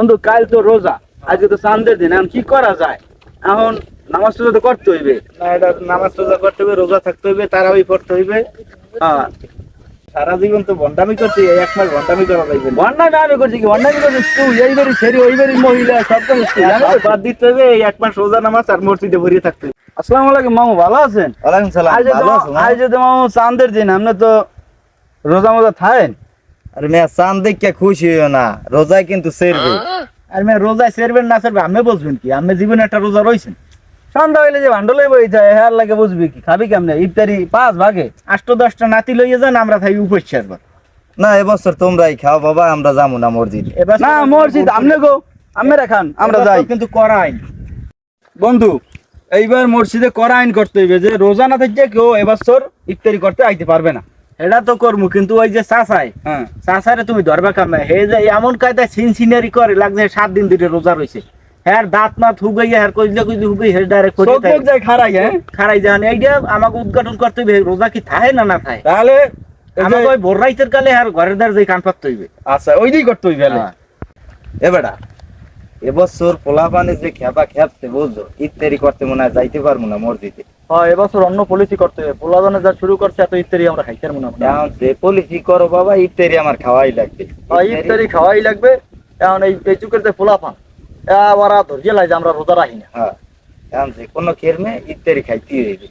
বন্ধু কাল তো রোজা, আজকে তো চাঁদের দিন, এখন কি করা যায়? এখন নামাজ তো করতে হইবে। না, এটা নামাজ রোজা করতে হবে, রোজা থাকতে হইবে, তারাবি পড়তে হইবে। হ্যাঁ, সারা জীবন তো ভন্ডামি করছি, এই এক মাস ভন্ডামি করা লাগবে না। বন্যামি আমি করছি কি? বন্যামি করছিস তুই, এইবারই ছেড়ি ওইবারই মহিলা সব করছিস তুই, জানো তো? সব বাদ দিতে হবে, এই এক মাস রোজা নামাজ আর মসজিদে ভরিয়ে থাকতে হবে। আসসালামু আলাইকুম মামু, ভালো আছেন? ওয়ালাইকুম সালাম, ভালো আছো? আজ তো মামু চাঁদের দিন, আপনি তো রোজা মোজা থাকেন? আরে মেয়া চাঁদ দেখে খুশি হইও না, রোজায় কিন্তু সেরবে। আর মেয়ে রোজায় সেরবেন না সেরবে আমি বুঝবেন কি? আপনি জীবনে একটা রোজা রয়েছেন, সন্ধ্যা হইলে যে ভান্ডলে বই যায় হ্যাঁ লাগে বুঝবি কি? খাবি কেমনে? ইফতারি 5 ভাগে 8-10টা নাতি লইয়ে যান, আমরা থাকি উপোস ছাড়বা। না, এবছর তোমরাই খাও বাবা, আমরা যাবো না মসজিদ। না মসজিদ আমনে গো, আমরা খান, আমরা যাই। কিন্তু করা আইন। বন্ধু এইবার মসজিদে করা আইন করতে হইবে যে রোজা না থেকে কেউ এবছর ইফতারি করতে আইতে পারবে না। এটা তো করবো, কিন্তু ওই যে চাচাই, হ্যাঁ, চাচারে তুমি ধরবা কামে, হে যে এমন কায়দায় সিনসিনারি করে লাগছে 7 দিন ধরে রোজা রয়েছে। হ্যাঁ দাঁত মাত হুগাইয়া হ্যাঁ কইলে কইলে হুগাই হে ডাইরেক্ট করে চোখ মুখ যায় খারাই। হ্যাঁ, খারাই যান, এইটা আমাকে উদ্ঘাটন করতে হবে, রোজা কি থাহে না না থাহে। তাহলে এই যে- আমাকে ওই ভোর রাইতের কালে আর ঘরের দ্বার যে কান পাততে হইবে। আচ্ছা ওইটাই করতে হইবে। হ্যাঁ। এবারে এবছর পোলা পানি যে খেপা খেপছে বুঝছো, ইত্যাদি করতে মনে হয় যাইতে পারবো না মসজিদে। হ্যাঁ, এবছর অন্য পলিসি করতে হবে। পোলাদনে যা শুরু করছে এত ইফতারি আমরা খাইতে পারবো না। এখন যে পলিসি করো বাবা, ইত্যাদি আমার খাওয়াই লাগবে। হ্যাঁ, ইফতারি খাওয়াই লাগবে। এখন এই চুকের যে পোলা পান ওরা ধরিয়ে লাই যে আমরা রোজা রাখি না। হ্যাঁ, এখন যে কোনো কেরমে ইত্যাদি খাইতে হইবে।